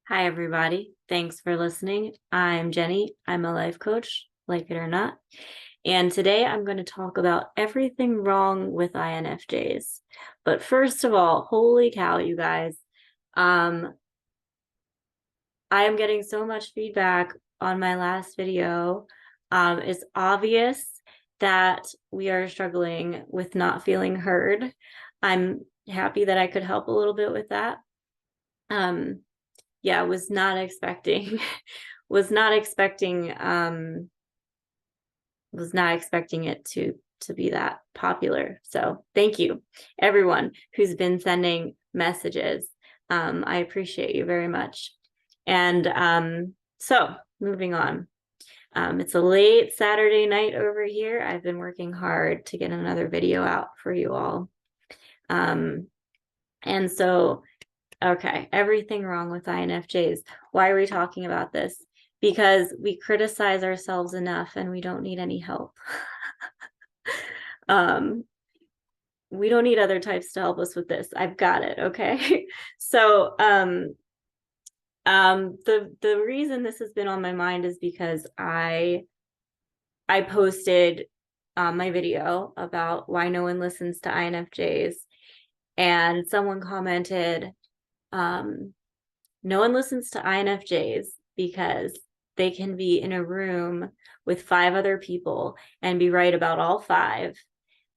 Hi, everybody. Thanks for listening. I'm Jenny. I'm a life coach, like it or not. And today I'm going to talk about everything wrong with INFJs. But first of all, holy cow, you guys. Um, I am getting so much feedback on my last video. It's obvious that we are struggling with not feeling heard. I'm happy that I could help a little bit with that. Yeah, was not expecting was not expecting it to be that popular. So thank you everyone who's been sending messages. I appreciate you very much. And so moving on. It's a late Saturday night over here. I've been working hard to get another video out for you all. And so okay, everything wrong with INFJs. Why are we talking about this? Because we criticize ourselves enough and we don't need any help. We don't need other types to help us with this. I've got it, okay? So the reason this has been on my mind is because I posted my video about why no one listens to INFJs, and someone commented, no one listens to INFJs because they can be in a room with 5 other people and be right about all 5.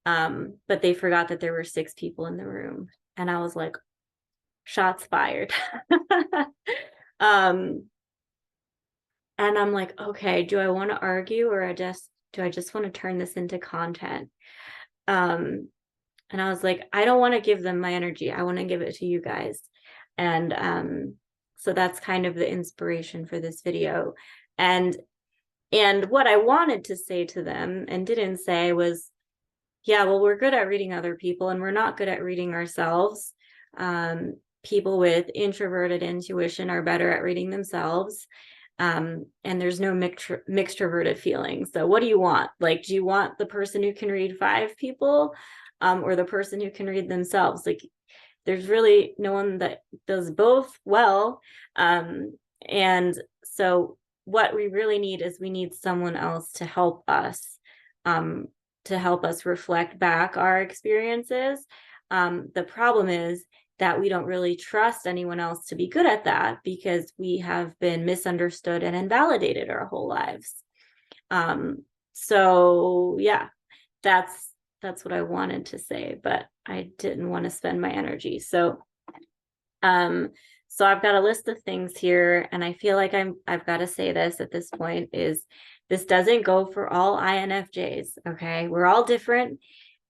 But they forgot that there were 6 people in the room. And I was like, shots fired. And I'm like, okay, do I want to argue, or do I just want to turn this into content? And I was like, I don't want to give them my energy. I want to give it to you guys. And so that's kind of the inspiration for this video. And what I wanted to say to them and didn't say was, yeah, well, we're good at reading other people and we're not good at reading ourselves. People with introverted intuition are better at reading themselves. And there's no mixtroverted feelings. So what do you want? Like, do you want the person who can read 5 people, or the person who can read themselves? Like, there's really no one that does both well. And so what we really need is we need someone else to help us, reflect back our experiences. The problem is that we don't really trust anyone else to be good at that because we have been misunderstood and invalidated our whole lives. So yeah, that's what I wanted to say, but I didn't want to spend my energy. So I've got a list of things here, and I feel like I've got to say this at this point, is this doesn't go for all INFJs, okay? We're all different,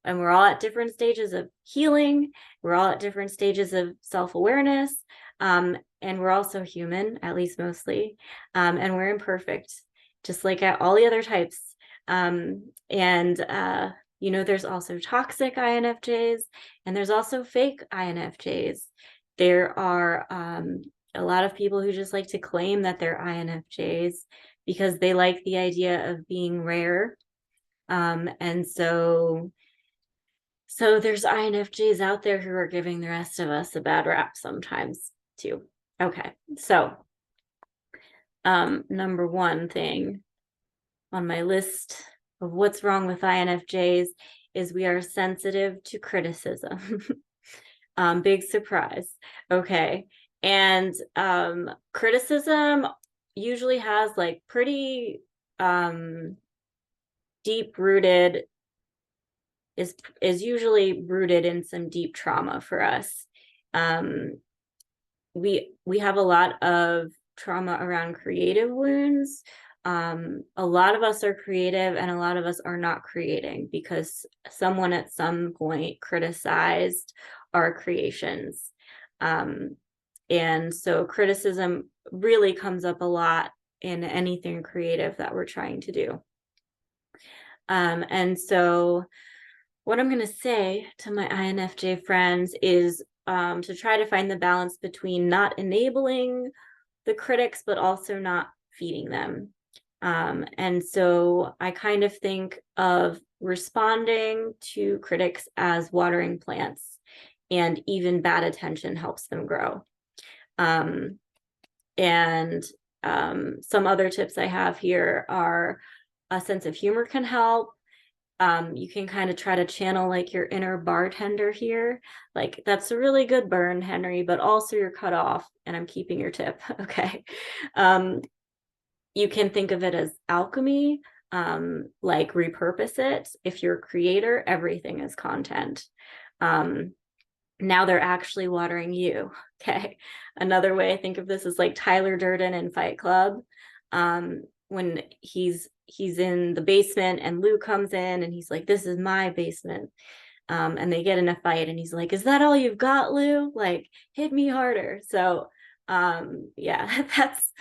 and we're all at different stages of healing. We're all at different stages of self-awareness, and we're also human, at least mostly, and we're imperfect, just like at all the other types. There's also toxic INFJs, and there's also fake INFJs. There are a lot of people who just like to claim that they're INFJs because they like the idea of being rare. And so there's INFJs out there who are giving the rest of us a bad rap sometimes too. Okay, so number one thing on my list of what's wrong with INFJs is we are sensitive to criticism. Big surprise. Okay. And criticism usually has like pretty deep rooted, is usually rooted in some deep trauma for us. We have a lot of trauma around creative wounds. A lot of us are creative and a lot of us are not creating because someone at some point criticized our creations. And so criticism really comes up a lot in anything creative that we're trying to do. And so what I'm going to say to my INFJ friends is to try to find the balance between not enabling the critics, but also not feeding them. And so I kind of think of responding to critics as watering plants, and even bad attention helps them grow. And some other tips I have here are a sense of humor can help. You can kind of try to channel like your inner bartender here. Like, that's a really good burn, Henry, but also you're cut off, and I'm keeping your tip. Okay. You can think of it as alchemy, like repurpose it. If you're a creator, everything is content. Now they're actually watering you. Okay. Another way I think of this is like Tyler Durden in Fight Club. When he's in the basement and Lou comes in and he's like, this is my basement. And they get in a fight and he's like, is that all you've got, Lou? Like, hit me harder. So yeah, that's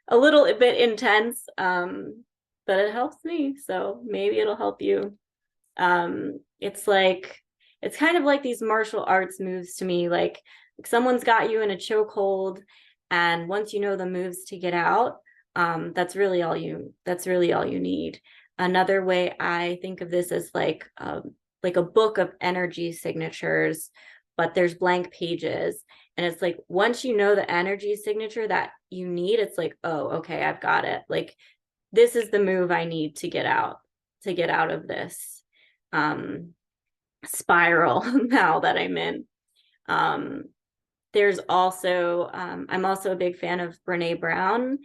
a little bit intense, but it helps me. So maybe it'll help you. It's kind of like these martial arts moves to me. Like someone's got you in a chokehold, and once you know the moves to get out, that's really all you need. Another way I think of this is like a book of energy signatures, but there's blank pages. And it's like, once you know the energy signature that you need, it's like, oh, okay, I've got it. Like, this is the move I need to get out of this spiral now that I'm in. There's also, I'm also a big fan of Brene Brown,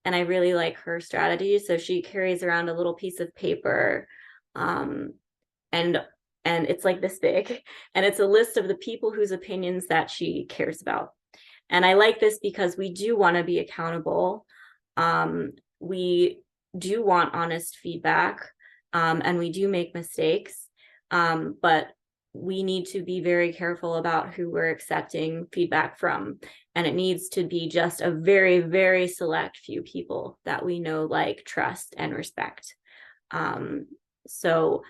and I really like her strategy. So she carries around a little piece of paper, and it's like this big, and it's a list of the people whose opinions that she cares about. And I like this because we do want to be accountable. We do want honest feedback, and we do make mistakes, but we need to be very careful about who we're accepting feedback from. And it needs to be just a very, very select few people that we know, like, trust, and respect. So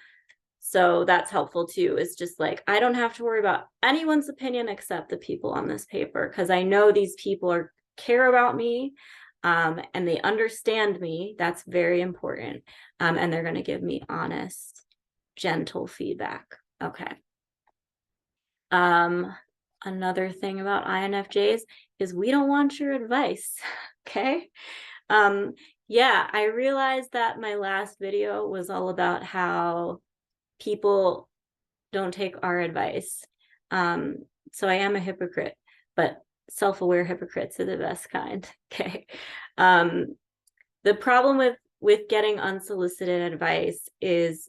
that's helpful too, is just like, I don't have to worry about anyone's opinion except the people on this paper, because I know these people care about me, and they understand me. That's very important. And they're going to give me honest, gentle feedback. Okay. Another thing about INFJs is we don't want your advice. Okay. Yeah, I realized that my last video was all about how people don't take our advice. So I am a hypocrite, but self-aware hypocrites are the best kind. Okay. The problem with getting unsolicited advice is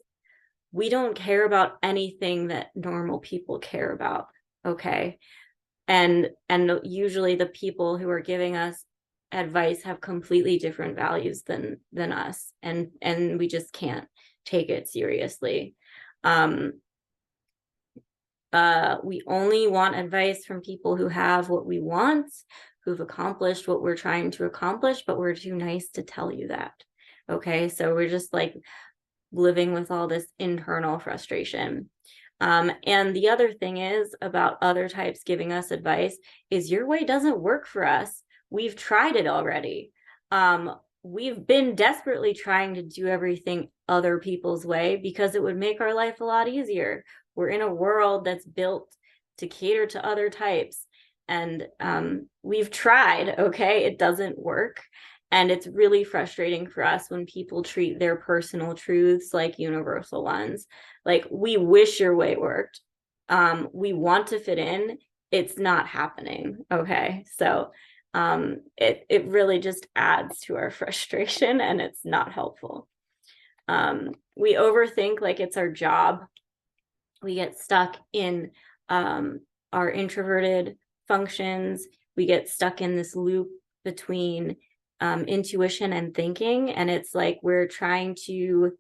we don't care about anything that normal people care about. Okay. And usually the people who are giving us advice have completely different values than us, and we just can't take it seriously. We only want advice from people who have what we want, who've accomplished what we're trying to accomplish, but we're too nice to tell you that. Okay, so we're just like living with all this internal frustration. And the other thing is about other types giving us advice is your way doesn't work for us. We've tried it already. We've been desperately trying to do everything other people's way because it would make our life a lot easier. We're in a world that's built to cater to other types. And we've tried, okay? It doesn't work. And it's really frustrating for us when people treat their personal truths like universal ones. Like, we wish your way worked. We want to fit in. It's not happening, okay? So it really just adds to our frustration, and it's not helpful. We overthink like it's our job. We get stuck in our introverted functions. We get stuck in this loop between intuition and thinking, and it's like we're trying to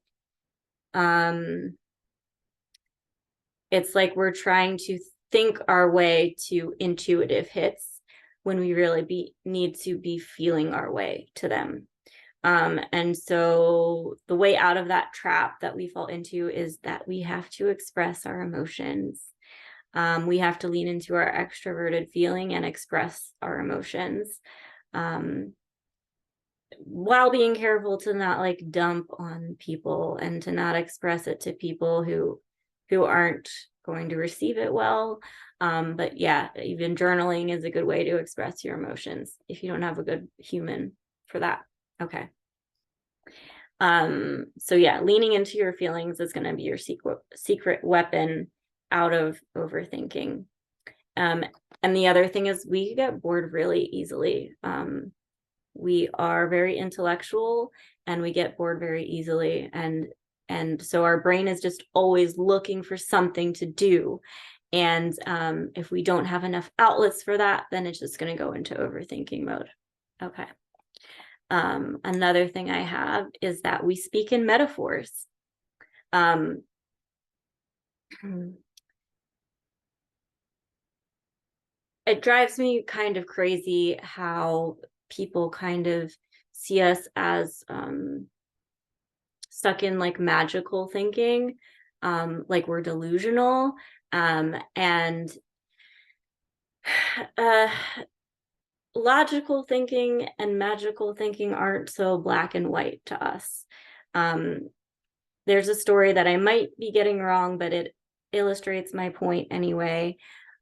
think our way to intuitive hits when we really need to be feeling our way to them. And so the way out of that trap that we fall into is that we have to express our emotions. We have to lean into our extroverted feeling and express our emotions, while being careful to not dump on people and to not express it to people who aren't going to receive it well. But yeah, even journaling is a good way to express your emotions if you don't have a good human for that. Okay. So yeah, leaning into your feelings is going to be your secret weapon out of overthinking. And the other thing is we get bored really easily. We are very intellectual and we get bored very easily. And so our brain is just always looking for something to do. And if we don't have enough outlets for that, then it's just going to go into overthinking mode. Okay. Another thing I have is that we speak in metaphors. It drives me kind of crazy how people kind of see us as stuck in like magical thinking, like we're delusional, and logical thinking and magical thinking aren't so black and white to us. There's a story that I might be getting wrong, but it illustrates my point anyway,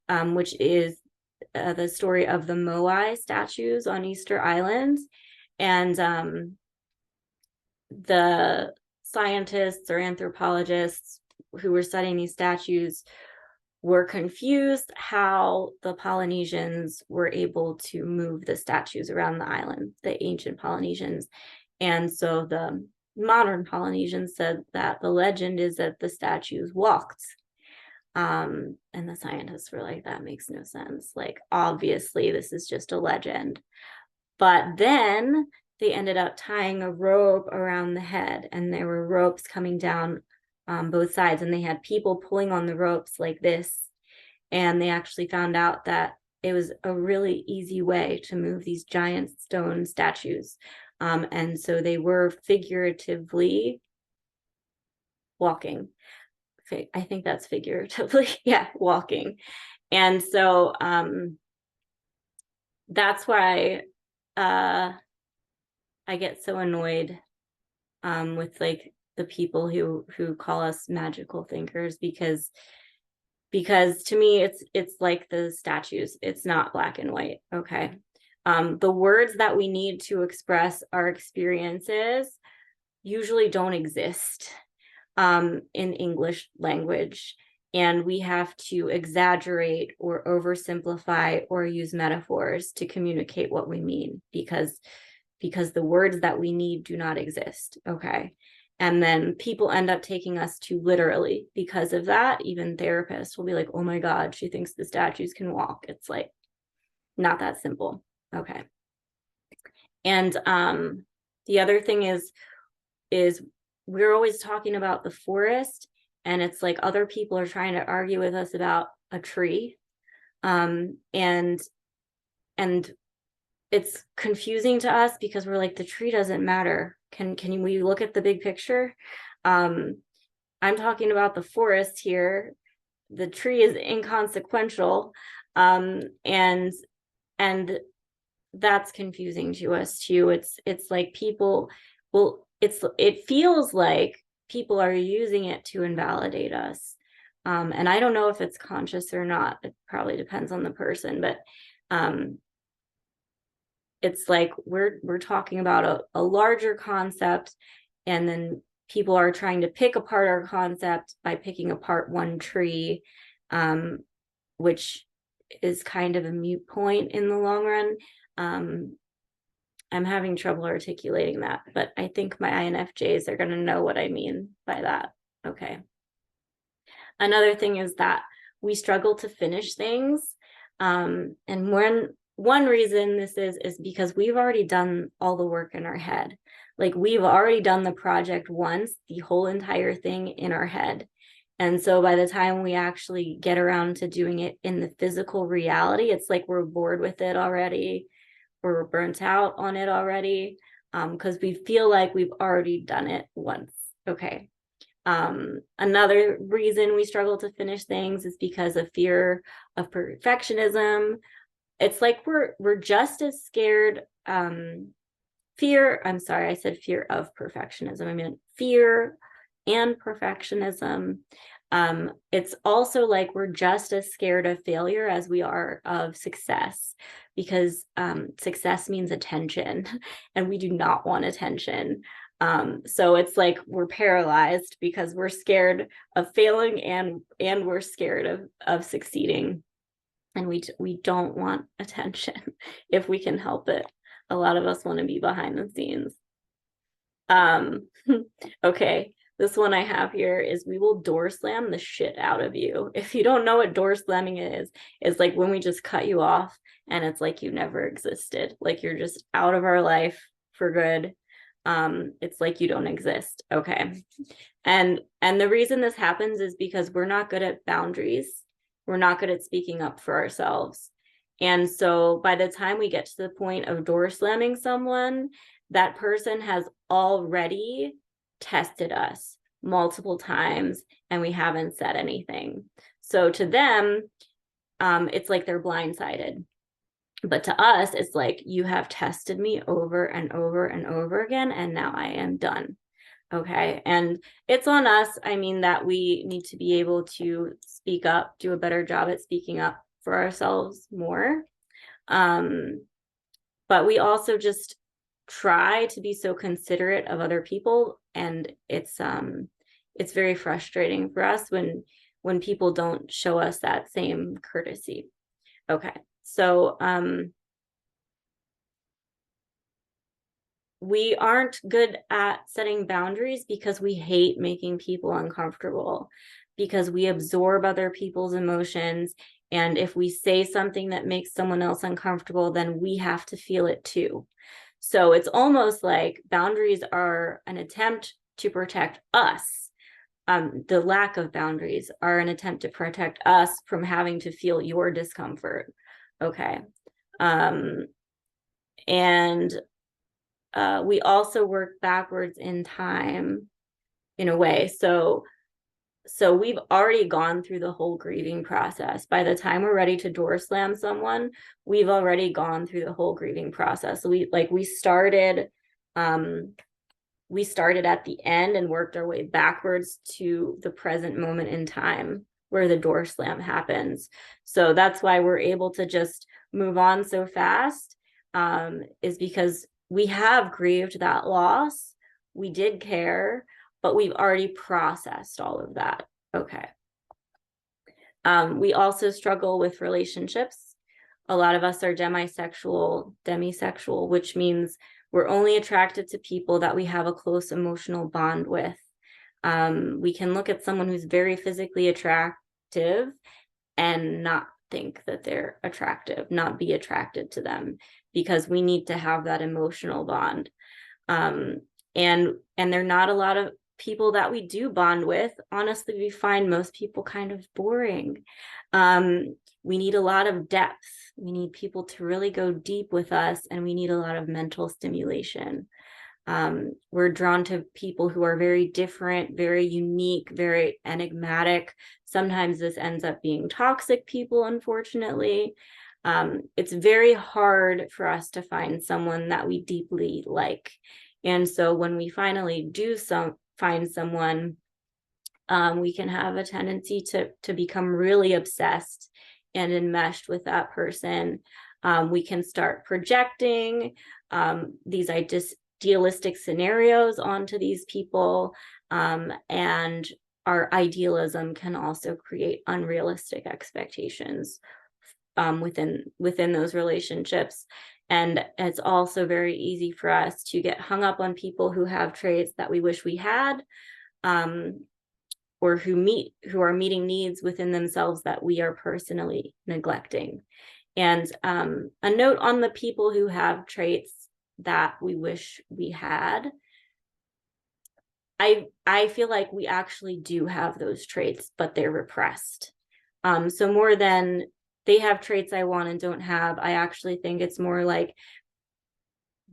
which is the story of the Moai statues on Easter Island. And the scientists or anthropologists who were studying these statues were confused how the Polynesians were able to move the statues around the island, the ancient Polynesians. And so the modern Polynesians said that the legend is that the statues walked. And the scientists were like, that makes no sense. Like, obviously, this is just a legend. But then they ended up tying a rope around the head, and there were ropes coming down both sides, and they had people pulling on the ropes like this. And they actually found out that it was a really easy way to move these giant stone statues. And so they were figuratively walking. I think that's figuratively, yeah, walking. And so that's why I get so annoyed with like the people who call us magical thinkers, because to me it's like the statues. It's not black and white. Okay. The words that we need to express our experiences usually don't exist in English language, and we have to exaggerate or oversimplify or use metaphors to communicate what we mean, because the words that we need do not exist. Okay. And then people end up taking us too literally because of that. Even therapists will be like, oh my God, she thinks the statues can walk. It's like not that simple. Okay. And the other thing is we're always talking about the forest, and it's like other people are trying to argue with us about a tree. And it's confusing to us because we're like, the tree doesn't matter. Can we look at the big picture? I'm talking about the forest here. The tree is inconsequential. And that's confusing to us too. It's like people, well, it feels like people are using it to invalidate us. And I don't know if it's conscious or not. It probably depends on the person, but it's like we're talking about a larger concept, and then people are trying to pick apart our concept by picking apart one tree, which is kind of a moot point in the long run. I'm having trouble articulating that, but I think my INFJs are going to know what I mean by that. Okay. Another thing is that we struggle to finish things. And one reason this is because we've already done all the work in our head. Like, we've already done the project once, the whole entire thing in our head. And so by the time we actually get around to doing it in the physical reality, it's like we're bored with it already, or we're burnt out on it already, because we feel like we've already done it once. Okay. Another reason we struggle to finish things is because of fear of perfectionism. It's like we're just as scared. I'm sorry, I said fear of perfectionism. I meant fear and perfectionism. It's also like we're just as scared of failure as we are of success, because success means attention and we do not want attention. So it's like we're paralyzed because we're scared of failing and we're scared of succeeding, and we don't want attention if we can help it. A lot of us want to be behind the scenes. Okay, this one I have here is we will door slam the shit out of you. If you don't know what door slamming is like when we just cut you off and it's like you never existed, like you're just out of our life for good. It's like you don't exist. Okay. And the reason this happens is because we're not good at boundaries. We're not good at speaking up for ourselves. And so by the time we get to the point of door slamming someone, that person has already tested us multiple times and we haven't said anything. So to them, it's like they're blindsided. But to us, it's like, you have tested me over and over and over again, and now I am done. Okay. And it's on us. I mean, that we need to be able to speak up, do a better job at speaking up for ourselves more. But we also just try to be so considerate of other people, and it's very frustrating for us when people don't show us that same courtesy. Okay. So we aren't good at setting boundaries because we hate making people uncomfortable, because we absorb other people's emotions. And if we say something that makes someone else uncomfortable, then we have to feel it too. So it's almost like boundaries are an attempt to protect us. The lack of boundaries are an attempt to protect us from having to feel your discomfort. Okay. And we also work backwards in time in a way. So we've already gone through the whole grieving process. By the time we're ready to door slam someone, we've already gone through the whole grieving process. So we started at the end and worked our way backwards to the present moment in time where the door slam happens. So that's why we're able to just move on so fast, is because we have grieved that loss. We did care, but we've already processed all of that. Okay. We also struggle with relationships. A lot of us are demisexual, which means we're only attracted to people that we have a close emotional bond with. We can look at someone who's very physically attractive and not think that they're attractive, not be attracted to them, because we need to have that emotional bond. And there are not a lot of people that we do bond with. Honestly, we find most people kind of boring. We need a lot of depth. We need people to really go deep with us, and we need a lot of mental stimulation. We're drawn to people who are very different, very unique, very enigmatic. Sometimes this ends up being toxic people, unfortunately. It's very hard for us to find someone that we deeply like. And so when we finally do find someone, we can have a tendency to become really obsessed and enmeshed with that person. We can start projecting these idealistic scenarios onto these people, and our idealism can also create unrealistic expectations within those relationships. And it's also very easy for us to get hung up on people who have traits that we wish we had, or who are meeting needs within themselves that we are personally neglecting. And a note on the people who have traits that we wish we had. I feel like we actually do have those traits, but they're repressed. So more than they have traits I want and don't have, I actually think it's more like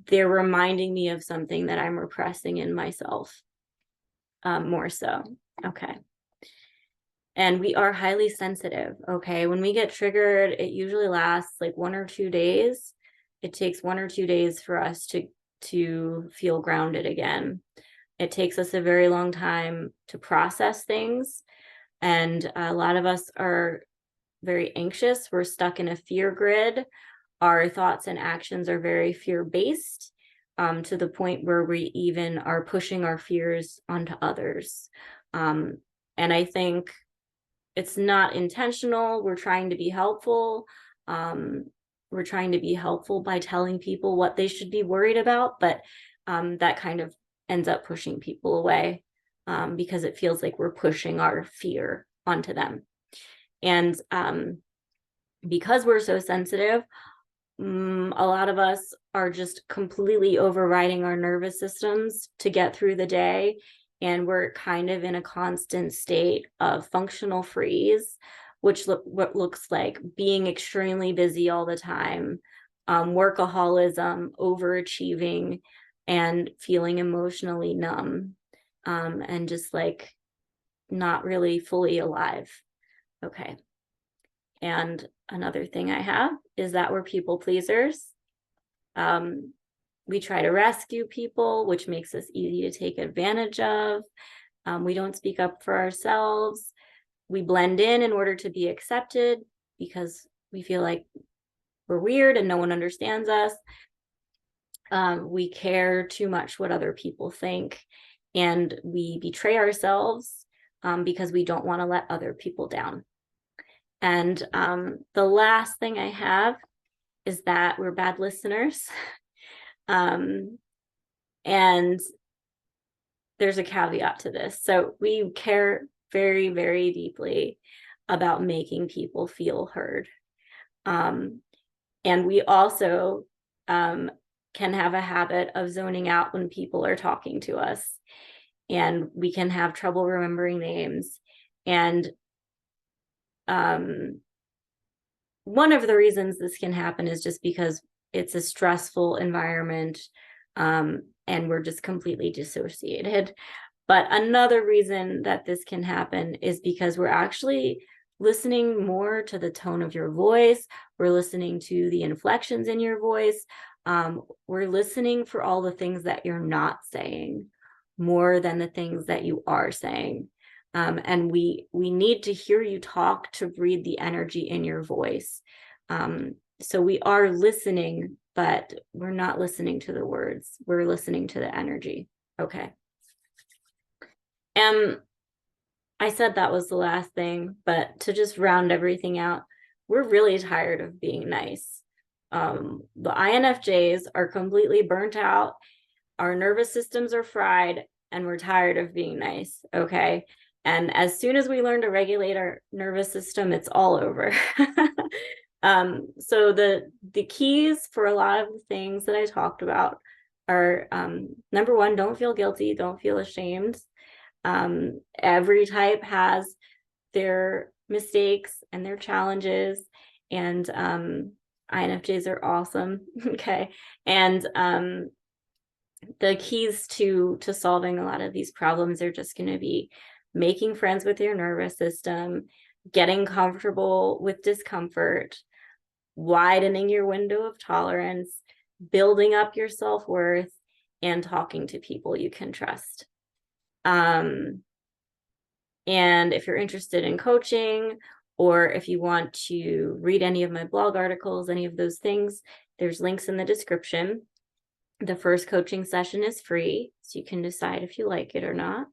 they're reminding me of something that I'm repressing in myself, more so. Okay. And we are highly sensitive. Okay. When we get triggered, it usually lasts like 1 or 2 days. It takes 1 or 2 days for us to feel grounded again. It takes us a very long time to process things. And a lot of us are very anxious. We're stuck in a fear grid. Our thoughts and actions are very fear-based, to the point where we even are pushing our fears onto others. And I think it's not intentional. We're trying to be helpful. We're trying to be helpful by telling people what they should be worried about, but that kind of ends up pushing people away, because it feels like we're pushing our fear onto them. And because we're so sensitive, a lot of us are just completely overriding our nervous systems to get through the day. And we're kind of in a constant state of functional freeze, which what looks like being extremely busy all the time, workaholism, overachieving, and feeling emotionally numb, and just like not really fully alive. Okay. And another thing I have is that we're people pleasers. We try to rescue people, which makes us easy to take advantage of. We don't speak up for ourselves. We blend in order to be accepted because we feel like we're weird and no one understands us. We care too much what other people think, and we betray ourselves because we don't want to let other people down. And the last thing I have is that we're bad listeners. And there's a caveat to this. So we care very, very deeply about making people feel heard. And we also can have a habit of zoning out when people are talking to us. And we can have trouble remembering names. And one of the reasons this can happen is just because it's a stressful environment, and we're just completely dissociated. But another reason that this can happen is because we're actually listening more to the tone of your voice. We're listening to the inflections in your voice. We're listening for all the things that you're not saying more than the things that you are saying. And we need to hear you talk to read the energy in your voice. So we are listening, but we're not listening to the words. We're listening to the energy. Okay. And I said that was the last thing, but to just round everything out, we're really tired of being nice. The INFJs are completely burnt out. Our nervous systems are fried, and we're tired of being nice. Okay. And as soon as we learn to regulate our nervous system, it's all over. So the keys for a lot of the things that I talked about are, number one, don't feel guilty, don't feel ashamed. Every type has their mistakes and their challenges, and INFJs are awesome. Okay. And the keys to solving a lot of these problems are just going to be making friends with your nervous system, getting comfortable with discomfort, widening your window of tolerance, building up your self-worth, and talking to people you can trust. And if you're interested in coaching, or if you want to read any of my blog articles, any of those things, there's links in the description. The first coaching session is free, so you can decide if you like it or not.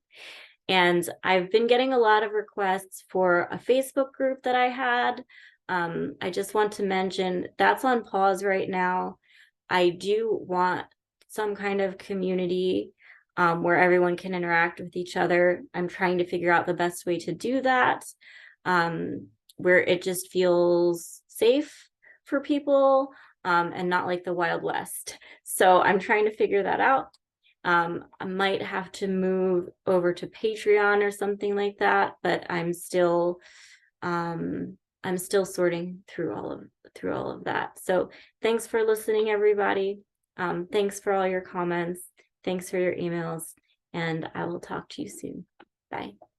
And I've been getting a lot of requests for a Facebook group that I had. I just want to mention that's on pause right now. I do want some kind of community where everyone can interact with each other. I'm trying to figure out the best way to do that, where it just feels safe for people, and not like the Wild West. So I'm trying to figure that out. I might have to move over to Patreon or something like that, but I'm still sorting through all of that. So thanks for listening, everybody. Thanks for all your comments. Thanks for your emails, and I will talk to you soon. Bye.